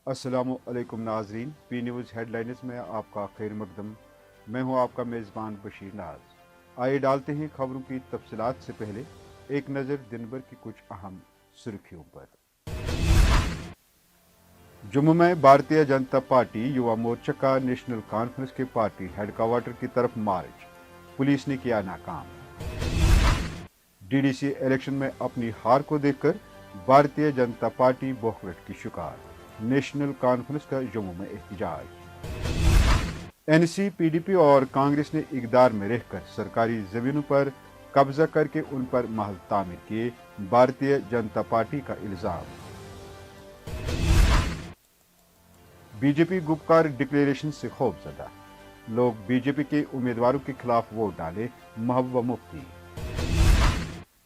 अस्सलामु अलैकुम नाजरीन, पी न्यूज़ हेडलाइंस में आपका खैर मकदम। मैं हूं आपका मेज़बान बशीर नाज। आइए डालते हैं खबरों की तफसीलात से पहले एक नज़र दिन भर की कुछ अहम सुर्खियों पर। जम्मू में भारतीय जनता पार्टी युवा मोर्चा का नेशनल कॉन्फ्रेंस के पार्टी हेडक्वार्टर की तरफ मार्च, पुलिस ने किया नाकाम। डीडीसी इलेक्शन में अपनी हार को देखकर भारतीय जनता पार्टी बोखरट की शिकार, नेशनल कॉन्फ्रेंस का जम्मू में एहतजाज। एनसी, पीडीपी और कांग्रेस ने इकदार में रहकर सरकारी जमीनों पर कब्जा करके उन पर महल तामीर किए, भारतीय जनता पार्टी का इल्जाम। बीजेपी गुपकार डिक्लेरेशन से खौफजदा, लोग बीजेपी के उम्मीदवारों के खिलाफ वोट डाले, महबूबा मुफ्ती।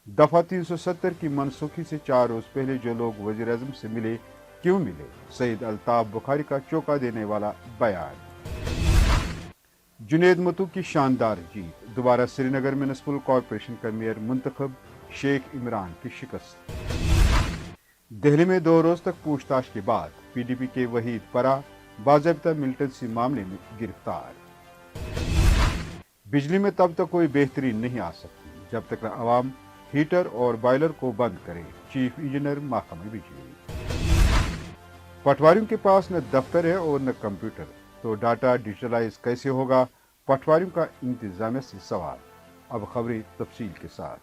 दफा 370 की मनसूखी से 4 रोज पहले जो लोग वजीर-ए-आज़म से मिले, क्यों मिले? सईद अल्ताफ बुखारी का चौंका देने वाला बयान। जुनैद मत्तू की शानदार जीत, दोबारा श्रीनगर म्युनिसिपल कॉरपोरेशन का मेयर मुंतखब, शेख इमरान की शिकस्त। दिल्ली में 2 रोज तक पूछताछ के बाद पीडीपी के वहीद परा बाज़ाब्ता मिलिटेंसी मामले में गिरफ्तार। बिजली में तब तक कोई बेहतरी नहीं आ सकती जब तक आवाम हीटर और बॉयलर को बंद करे, चीफ इंजीनियर महकमा बिजली। पटवारियों के पास न दफ्तर है और न कंप्यूटर, तो डाटा डिजिटलाइज कैसे होगा? पटवारियों का इंतजामिया से सवाल। अब खबरें तफसील के साथ।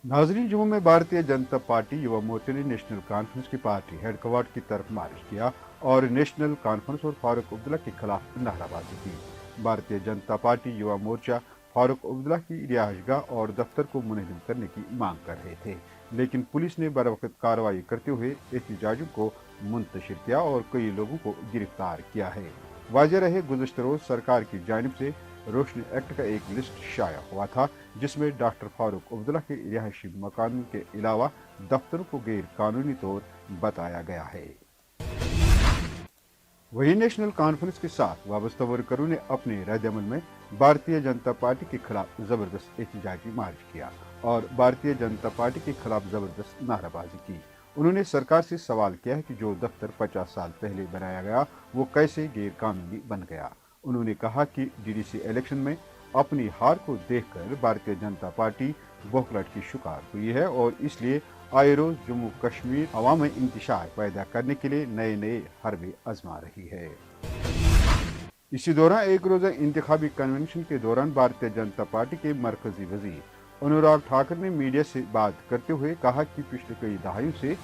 नाजरीन, जम्मू में भारतीय जनता पार्टी युवा मोर्चा ने नेशनल कॉन्फ्रेंस की पार्टी हेडक्वार्टर की तरफ मार्च किया और नेशनल कॉन्फ्रेंस और फारूक अब्दुल्ला के खिलाफ नाराबाजी की। भारतीय जनता पार्टी युवा मोर्चा फारूक अब्दुल्ला की रिहायशगाह और दफ्तर को मुनहदम करने की मांग कर रहे थे, लेकिन पुलिस ने बरवक्त कार्रवाई करते हुए एहतजाजियों को मुंतशिर किया और कई लोगों को गिरफ्तार किया है। वाज़ेह रहे, गुज़श्ता रोज सरकार की जानिब से रोशनी एक्ट का एक लिस्ट शाया हुआ था जिसमें डॉक्टर फारूक अब्दुल्ला के रिहायशी मकानों के अलावा दफ्तरों को गैर कानूनी तौर बताया गया है। वही नेशनल कॉन्फ्रेंस के साथ वाबस्ता वर्करों ने अपने रद्दअमल में भारतीय जनता पार्टी के खिलाफ जबरदस्त एहतजाजी मार्च किया और भारतीय जनता पार्टी के खिलाफ जबरदस्त नाराबाजी की। उन्होंने सरकार से सवाल किया है कि जो दफ्तर 50 साल पहले बनाया गया वो कैसे गैर कानूनी बन गया। उन्होंने कहा कि डीडीसी इलेक्शन में अपनी हार को देखकर भारतीय जनता पार्टी बोखलाहट की शिकार हुई है और इसलिए आए रोज जम्मू कश्मीर हवा में इंतशार पैदा करने के लिए नए नए हरबे आजमा रही है। इसी दौरान एक रोजा इंतखाबी कन्वेंशन के दौरान भारतीय जनता पार्टी के मरकजी वजीर अनुराग ठाकुर ने मीडिया से बात करते हुए कहा कि पिछले कई दहाइयों से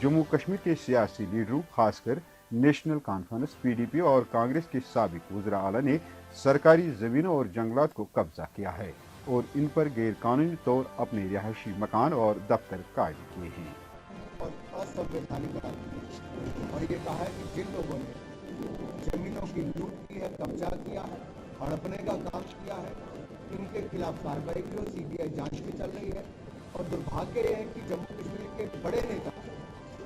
जम्मू कश्मीर के सियासी लीडरों, खासकर नेशनल कॉन्फ्रेंस, पीडीपी और कांग्रेस के साबिक वज़ीर आला ने सरकारी जमीनों और जंगलात को कब्जा किया है और इन पर गैर कानूनी तौर अपने रिहायशी मकान और दफ्तर कायम किए हैं। और असंवैधानिक बना दिए और ये कहा है कि जिन लोगों ने जमीनों की लूट की है, कब्जा किया है, हड़पने का काम किया है, इनके खिलाफ कार्रवाई की और सीबीआई जांच भी चल रही है। और दुर्भाग्य यह है कि जम्मू कश्मीर के बड़े नेता,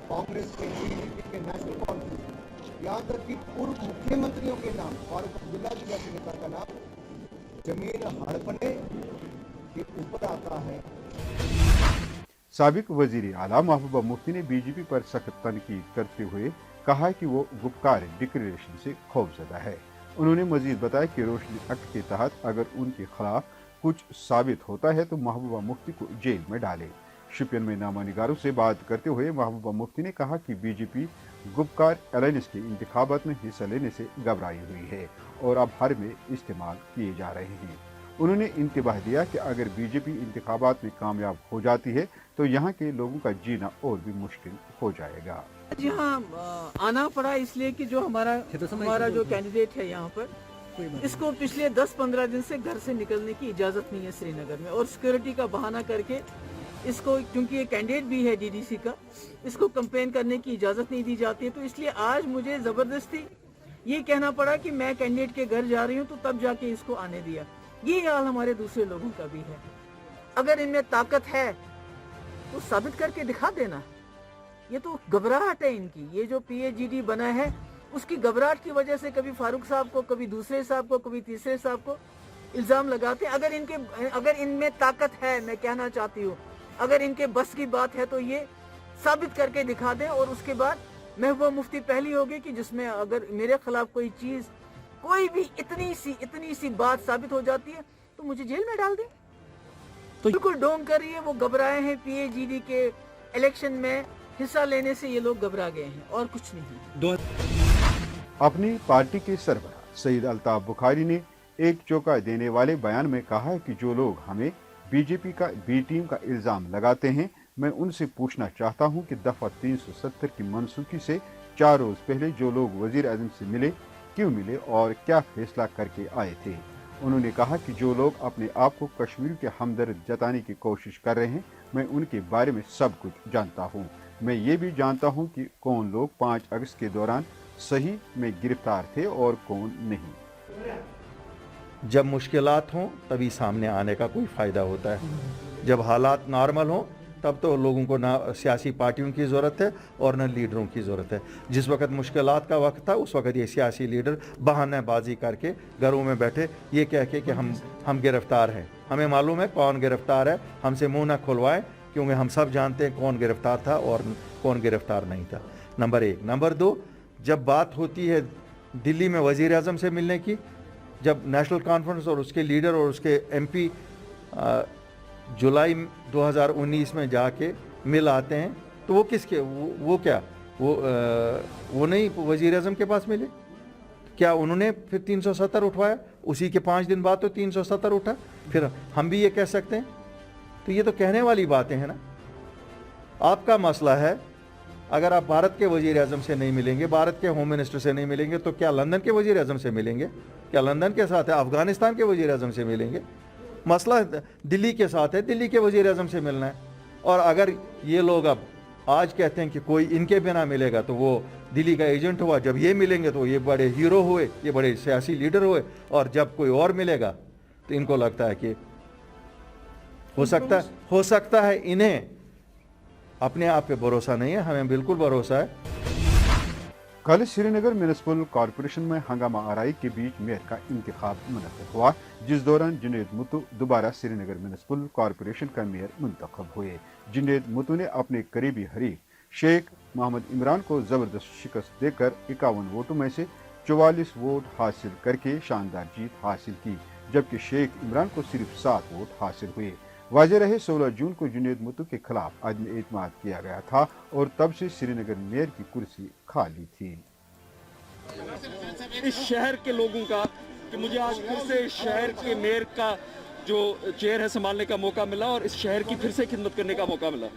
कांग्रेस के, पीडीपी के, नेशनल कॉन्फ्रेंस, यहाँ तक कि पूर्व मुख्यमंत्रियों के नाम, फारूक अब्दुल्ला जैसे नेता का नाम जमीन हड़पने के ऊपर आता है। साबिक वजीर आला महबूबा मुफ्ती ने बीजेपी पर सख्त तनकीद करते हुए कहा कि वो गुपकार डिक्लेरेशन से खौफजदा है। उन्होंने मजीद बताया कि रोशनी एक्ट के तहत अगर उनके खिलाफ कुछ साबित होता है तो महबूबा मुफ्ती को जेल में डाले। शिपियन में नामानिगारों से बात करते हुए महबूबा मुफ्ती ने कहा कि बीजेपी गुपकार अलायंस के इंतखाबात में हिस्सा लेने से घबराई हुई है और अब हर में इस्तेमाल किए जा रहे हैं। उन्होंने इंतबाह दिया कि अगर बीजेपी इंतखाबात में कामयाब हो जाती है तो यहाँ के लोगों का जीना और भी मुश्किल हो जाएगा। यहाँ आना पड़ा इसलिए कि जो हमारा जो कैंडिडेट है यहाँ पर, इसको पिछले 10-15 दिन से घर से निकलने की इजाजत नहीं है श्रीनगर में, और सिक्योरिटी का बहाना करके इसको, क्योंकि ये कैंडिडेट भी है डीडीसी का, इसको कंपेन करने की इजाजत नहीं दी जाती है। तो इसलिए आज मुझे जबरदस्ती ये कहना पड़ा कि मैं कैंडिडेट के घर जा रही हूँ, तो तब जाके इसको आने दिया। ये हाल हमारे दूसरे लोगों का भी है। अगर इनमें ताकत है तो साबित करके दिखा देना। ये तो घबराहट है इनकी, ये जो पीएजीडी बना है उसकी घबराहट की वजह से कभी फारूक साहब को, कभी दूसरे साहब को, कभी तीसरे साहब को इल्जाम लगाते हैं। अगर इनमें ताकत है, मैं कहना चाहती हूँ, अगर इनके बस की बात है तो ये साबित करके दिखा दें और उसके बाद महबूबा मुफ्ती पहली होगी कि जिसमें अगर मेरे खिलाफ कोई चीज, कोई भी इतनी सी बात साबित हो जाती है तो मुझे जेल में डाल दें। तो बिल्कुल डोंग कर रही है, वो घबराए हैं। PAGD के इलेक्शन में हिस्सा लेने से ये लोग घबरा गए हैं और कुछ नहीं। अपनी पार्टी के सरबराह सईद अल्ताफ बुखारी ने एक चौंका देने वाले बयान में कहा है कि जो लोग हमें बीजेपी का बी टीम का इल्जाम लगाते हैं, मैं उनसे पूछना चाहता हूं कि दफा 370 की मनसूखी से 4 रोज पहले जो लोग वजीर आजम से मिले, क्यों मिले और क्या फैसला करके आए थे। उन्होंने कहा कि जो लोग अपने आप को कश्मीर के हमदर्द जताने की कोशिश कर रहे हैं, मैं उनके बारे में सब कुछ जानता हूं। मैं ये भी जानता हूं कि कौन लोग 5 अगस्त के दौरान सही में गिरफ्तार थे और कौन नहीं। जब मुश्किलात हों तभी सामने आने का कोई फ़ायदा होता है। जब हालात नॉर्मल हों तब तो लोगों को ना सियासी पार्टियों की ज़रूरत है और न लीडरों की ज़रूरत है। जिस वक्त मुश्किलात का वक्त था उस वक्त ये सियासी लीडर बहानेबाजी करके घरों में बैठे ये कह के कि हम गिरफ्तार हैं। हमें मालूम है कौन गिरफ्तार है, हमसे मुंह ना खुलवाएं, क्योंकि हम सब जानते हैं कौन गिरफ्तार था और कौन गिरफ्तार नहीं था। नंबर 1। नंबर 2, जब बात होती है दिल्ली में वज़ीर आज़म से मिलने की, जब नेशनल कॉन्फ्रेंस और उसके लीडर और उसके MP जुलाई 2019 में जाके मिल आते हैं, तो वो किसके वो क्या वो नहीं वज़ीर आज़म के पास मिले? क्या उन्होंने फिर 370 उठवाया? उसी के 5 दिन बाद तो 370 उठा। फिर हम भी ये कह सकते हैं? तो ये तो कहने वाली बातें हैं ना। आपका मसला है, अगर आप भारत के वज़ीर आज़म से नहीं मिलेंगे, भारत के होम मिनिस्टर से नहीं मिलेंगे, तो क्या लंदन के वज़ीर आज़म से मिलेंगे? क्या लंदन के साथ है अफ़गानिस्तान के वज़ीर आज़म से मिलेंगे? मसला दिल्ली के साथ है, दिल्ली के वज़ीर आज़म से मिलना है। और अगर ये लोग अब आज कहते हैं कि कोई इनके बिना मिलेगा तो वो दिल्ली का एजेंट हुआ, जब ये मिलेंगे तो ये बड़े हीरो हुए, ये बड़े सियासी लीडर हुए, और जब कोई और मिलेगा तो इनको लगता है कि हो सकता है इन्हें अपने आप पे भरोसा नहीं है। हमें बिल्कुल भरोसा है। कल श्रीनगर म्यूनिसिपल कॉरपोरेशन में हंगामा आराई के बीच मेयर का इंतखाब मुनक्किद हुआ, जिस दौरान जुनेद मुतु दोबारा श्रीनगर म्यूनिसिपल कॉरपोरेशन का मेयर मुंतखब हुए। जुनेद मुतु ने अपने करीबी हरीफ शेख मोहम्मद इमरान को जबरदस्त शिकस्त देकर 51 वोटों में से 44 वोट हासिल करके शानदार जीत हासिल की, जबकि शेख इमरान को सिर्फ 7 वोट हासिल हुए। वाज़ेह रहे 16 जून को जुनेद मुतु के खिलाफ अदम एतमाद किया गया था और तब से श्रीनगर मेयर की कुर्सी खाली थी। इस शहर के लोगों का कि मुझे आज फिर से इस शहर के मेयर का जो चेयर है संभालने का मौका मिला और इस शहर की फिर से खिदमत करने का मौका मिला।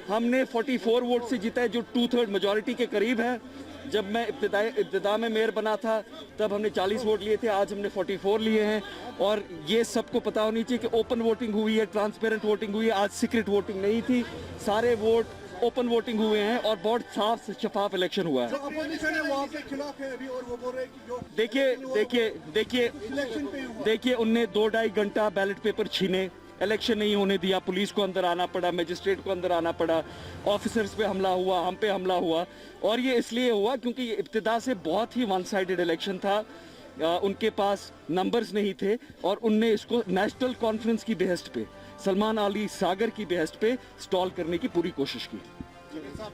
हमने 44 वोट से जीता है, जो 2/3 मेजॉरिटी के करीब है। जब मैं इब्तिदा में मेयर बना था तब हमने 40 वोट लिए थे, आज हमने 44 लिए हैं। और ये सबको पता होनी चाहिए कि ओपन वोटिंग हुई है, ट्रांसपेरेंट वोटिंग हुई है, आज सीक्रेट वोटिंग नहीं थी, सारे वोट ओपन वोटिंग हुए हैं और बहुत साफ शफाफ इलेक्शन हुआ है। जो अपोजिशन है वो आपके खिलाफ है अभी और वो बोल रहे हैं कि जो देखिए उनने 2-2.5 घंटा बैलेट पेपर छीने, इलेक्शन नहीं होने दिया, पुलिस को अंदर आना पड़ा, मजिस्ट्रेट को अंदर आना पड़ा, ऑफिसर्स पे हमला हुआ, हम पे हमला हुआ। और ये इसलिए हुआ क्योंकि ये इब्तिदा से बहुत ही वन साइडेड इलेक्शन था। उनके पास नंबर्स नहीं थे और उनने इसको नेशनल कॉन्फ्रेंस की बेहस्त पे, सलमान अली सागर की बेहस्त पे स्टॉल करने की पूरी कोशिश की।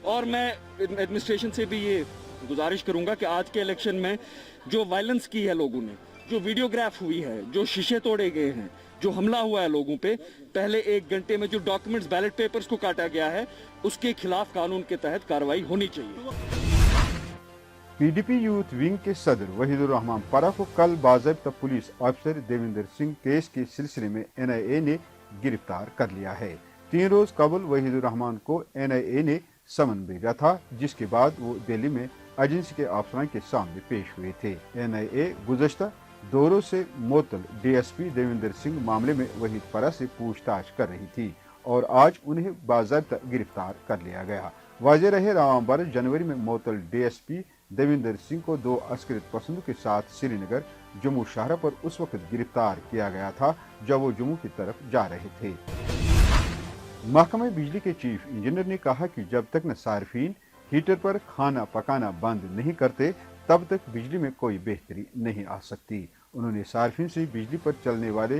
और मैं एडमिनिस्ट्रेशन से भी ये गुजारिश करूंगा कि आज के इलेक्शन में जो वायलेंस की है लोगों ने, जो वीडियोग्राफ हुई है, जो शीशे तोड़े गए हैं, जो हमला हुआ है लोगों पे, पहले 1 घंटे में जो डॉक्यूमेंट्स बैलेट पेपर्स को काटा गया है, उसके खिलाफ कानून के तहत कार्रवाई होनी चाहिए। PDP यूथ विंग के सदर वहीदुर रहमान परा को कल बाज़ाब्ता police officer Devinder Singh case के सिलसिले में NIA ने गिरफ्तार कर लिया है। 3 रोज कबल वहीदुर रहमान को NIA ने समन भेजा था, जिसके बाद वो दिल्ली में एजेंसी के अफसरान के सामने पेश हुए थे। NIA गुज़श्ता 2 रोज से मोतल DSP देविंदर सिंह मामले में वहीद परा से पूछताछ कर रही थी और आज उन्हें बाज़ाब्ता गिरफ्तार कर लिया गया। वाज़ेह रहे नवंबर जनवरी में मोतल DSP देविंदर सिंह को 2 अस्करियत पसंदों के साथ श्रीनगर जम्मू शहर पर उस वक्त गिरफ्तार किया गया था जब वो जम्मू की तरफ जा रहे थे। महकमे बिजली के चीफ इंजीनियर ने कहा कि जब तक न सार्फिन हीटर पर खाना पकाना बंद नहीं करते तब तक बिजली में कोई बेहतरी नहीं आ सकती। उन्होंने सार्फिन से बिजली पर चलने वाले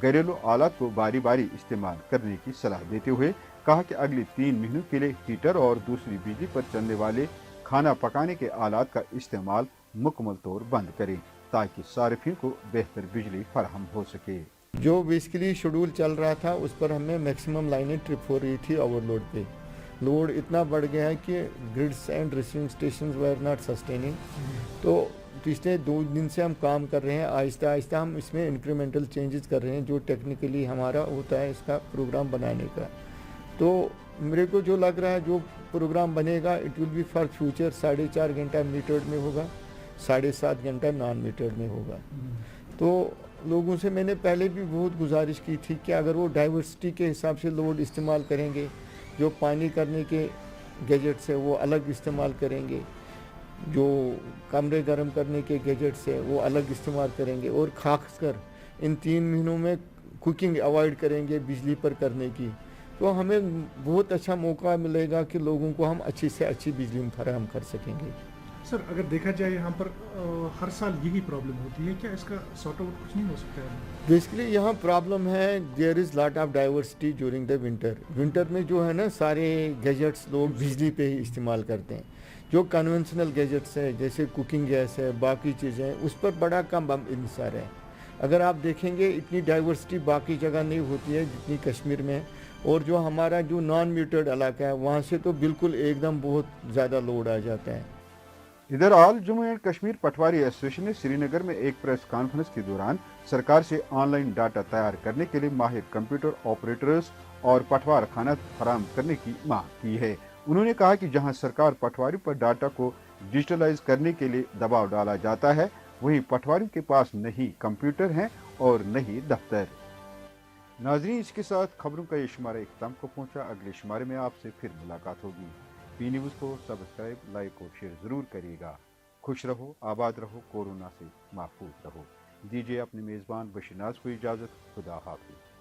घरेलू आलात को बारी बारी इस्तेमाल करने की सलाह देते हुए कहा कि अगले 3 महीनों के लिए हीटर और दूसरी बिजली पर चलने वाले खाना पकाने के आलात का इस्तेमाल मुकम्मल तौर बंद करें ताकि सार्फिन को बेहतर बिजली फराहम हो सके। जो बेसिकली शेड्यूल चल रहा था उस पर हमें मैक्सिमम लाइनें ट्रिप हो रही थी ओवरलोड पे। लोड इतना बढ़ गया है कि grids and receiving station were not sustaining. तो पिछले 2 दिन से हम काम कर रहे हैं, आहिस्ता आहिस्ता हम इसमें इंक्रीमेंटल चेंजेस कर रहे हैं जो टेक्निकली हमारा होता है इसका प्रोग्राम बनाने का। तो मेरे को जो लग रहा है जो प्रोग्राम बनेगा it will be for future 4.5 घंटा मीटर्ड में होगा, 7.5 घंटा नॉन मीटर्ड में होगा। तो लोगों से मैंने पहले भी बहुत गुजारिश की थी कि अगर वो डाइवर्सिटी के हिसाब से लोड इस्तेमाल करेंगे, जो पानी करने के गैजेट्स है वो अलग इस्तेमाल करेंगे, जो कमरे गर्म करने के गैजेट्स है वो अलग इस्तेमाल करेंगे, और खासकर इन 3 महीनों में कुकिंग अवॉइड करेंगे बिजली पर करने की, तो हमें बहुत अच्छा मौका मिलेगा कि लोगों को हम अच्छी से अच्छी बिजली फराहम कर सकेंगे। सर अगर देखा जाए यहाँ पर हर साल यही प्रॉब्लम होती है, क्या इसका सॉर्ट आउट कुछ नहीं हो सकता है? बेसिकली यहाँ प्रॉब्लम है there is lot of diversity during the winter में जो है ना सारे गैजेट्स लोग बिजली पे ही इस्तेमाल करते हैं। जो कन्वेंशनल गैजेट्स है जैसे कुकिंग गैस है बाकी चीज़ें हैं उस पर बड़ा कम इंसार है। अगर आप देखेंगे इतनी डाइवर्सिटी बाकी जगह नहीं होती है जितनी कश्मीर में है, और जो हमारा जो नॉन मीटर्ड इलाका है वहाँ से तो बिल्कुल एकदम बहुत ज़्यादा लोड आ जाता है। इधर all Jammu and Kashmir Patwari association ने श्रीनगर में एक प्रेस कॉन्फ्रेंस के दौरान सरकार से ऑनलाइन डाटा तैयार करने के लिए माहिर कंप्यूटर ऑपरेटर्स और पटवार खाना फराहम करने की मांग की है। उन्होंने कहा कि जहां सरकार पटवारी पर डाटा को डिजिटलाइज करने के लिए दबाव डाला जाता है, वहीं पटवारियों के पास न ही कंप्यूटर हैं और न ही दफ्तर। नाजरीन, इसके साथ खबरों का ये शुमारा इख्तिताम को पहुंचा। अगले शुमारे में आपसे फिर मुलाकात होगी। पी न्यूज़ को सब्सक्राइब, लाइक और शेयर ज़रूर करिएगा। खुश रहो, आबाद रहो, कोरोना से महफूज रहो। दीजिए अपने मेज़बान बशीर नाज को इजाज़त। खुदा हाफिज़।